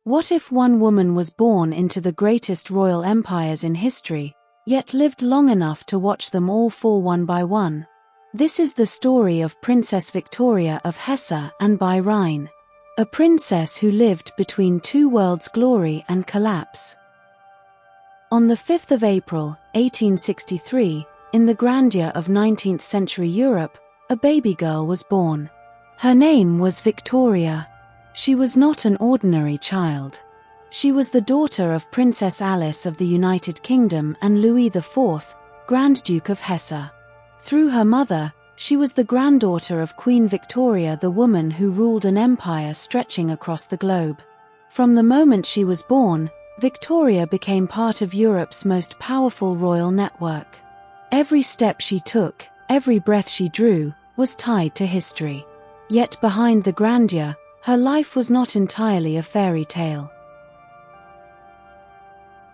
What if one woman was born into the greatest royal empires in history, yet lived long enough to watch them all fall one by one? This is the story of Princess Victoria of Hesse and by Rhine, a princess who lived between two worlds' glory and collapse. On the 5th of April, 1863, in the grandeur of 19th century Europe, a baby girl was born. Her name was Victoria. She was not an ordinary child. She was the daughter of Princess Alice of the United Kingdom and Louis IV, Grand Duke of Hesse. Through her mother, she was the granddaughter of Queen Victoria, the woman who ruled an empire stretching across the globe. From the moment she was born, Victoria became part of Europe's most powerful royal network. Every step she took, every breath she drew, was tied to history. Yet behind the grandeur, her life was not entirely a fairy tale.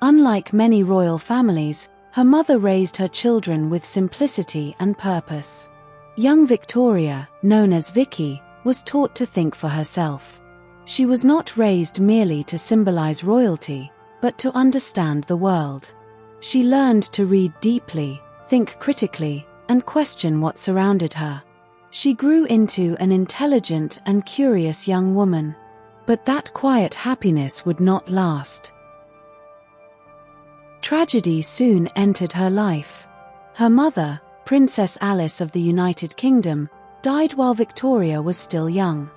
Unlike many royal families, her mother raised her children with simplicity and purpose. Young Victoria, known as Vicky, was taught to think for herself. She was not raised merely to symbolize royalty, but to understand the world. She learned to read deeply, think critically, and question what surrounded her. She grew into an intelligent and curious young woman. But that quiet happiness would not last. Tragedy soon entered her life. Her mother, Princess Alice of the United Kingdom, died while Victoria was still young.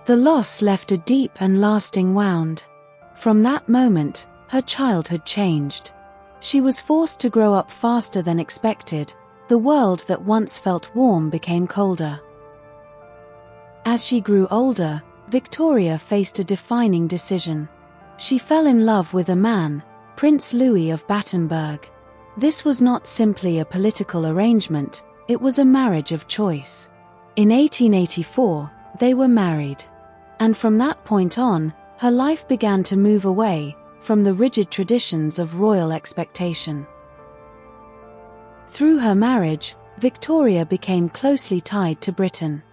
The loss left a deep and lasting wound. From that moment, her childhood changed. She was forced to grow up faster than expected. The world that once felt warm became colder. As she grew older, Victoria faced a defining decision. She fell in love with a man, Prince Louis of Battenberg. This was not simply a political arrangement, it was a marriage of choice. In 1884, they were married. And from that point on, her life began to move away from the rigid traditions of royal expectation. Through her marriage, Victoria became closely tied to Britain.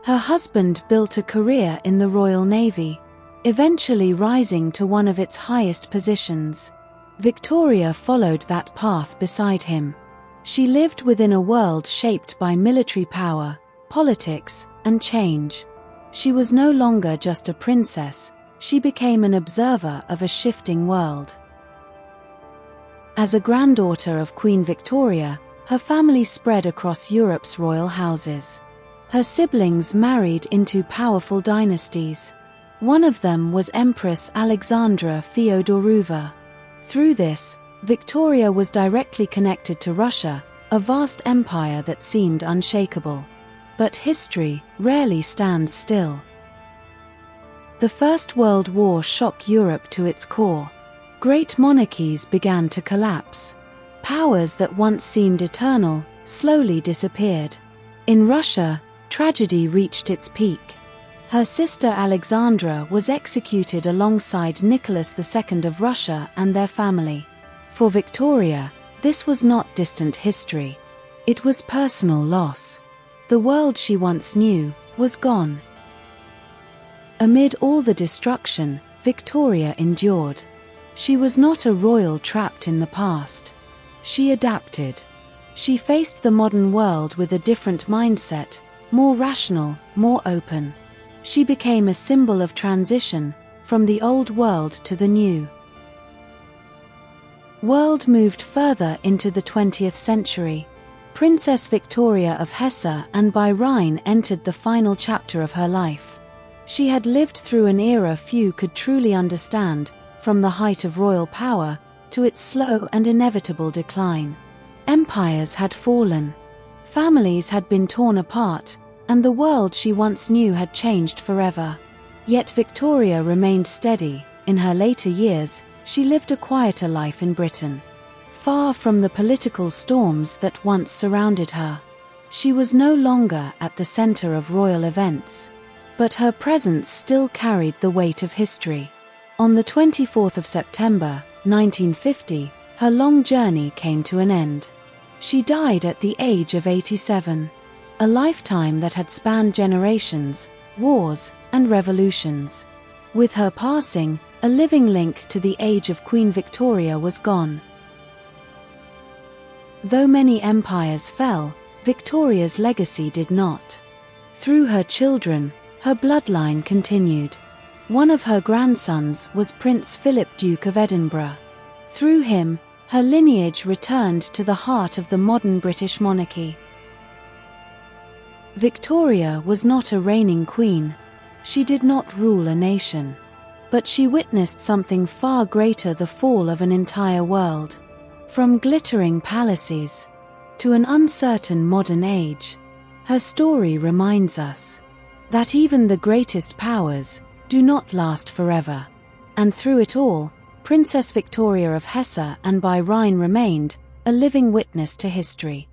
Her husband built a career in the Royal Navy, eventually rising to one of its highest positions. Victoria followed that path beside him. She lived within a world shaped by military power, politics, and change. She was no longer just a princess, she became an observer of a shifting world. As a granddaughter of Queen Victoria, her family spread across Europe's royal houses. Her siblings married into powerful dynasties. One of them was Empress Alexandra Feodorovna. Through this, Victoria was directly connected to Russia, a vast empire that seemed unshakable. But history rarely stands still. The First World War shook Europe to its core. Great monarchies began to collapse. Powers that once seemed eternal slowly disappeared. In Russia, tragedy reached its peak. Her sister Alexandra was executed alongside Nicholas II of Russia and their family. For Victoria, this was not distant history. It was personal loss. The world she once knew was gone. Amid all the destruction, Victoria endured. She was not a royal trapped in the past. She adapted. She faced the modern world with a different mindset, more rational, more open. She became a symbol of transition, from the old world to the new. World moved further into the 20th century. Princess Victoria of Hesse and by Rhine entered the final chapter of her life. She had lived through an era few could truly understand, from the height of royal power to its slow and inevitable decline. Empires had fallen. Families had been torn apart, and the world she once knew had changed forever. Yet Victoria remained steady. In her later years, she lived a quieter life in Britain. Far from the political storms that once surrounded her. She was no longer at the center of royal events. But her presence still carried the weight of history. On the 24th of September, 1950, her long journey came to an end. She died at the age of 87. A lifetime that had spanned generations, wars, and revolutions. With her passing, A living link to the age of Queen Victoria was gone. Though many empires fell, Victoria's legacy did not. Through her children, her bloodline continued. One of her grandsons was Prince Philip, Duke of Edinburgh. Through him, her lineage returned to the heart of the modern British monarchy. Victoria was not a reigning queen. She did not rule a nation. But she witnessed something far greater: the fall of an entire world. From glittering palaces to an uncertain modern age, her story reminds us that even the greatest powers do not last forever. And through it all, Princess Victoria of Hesse and by Rhine remained a living witness to history.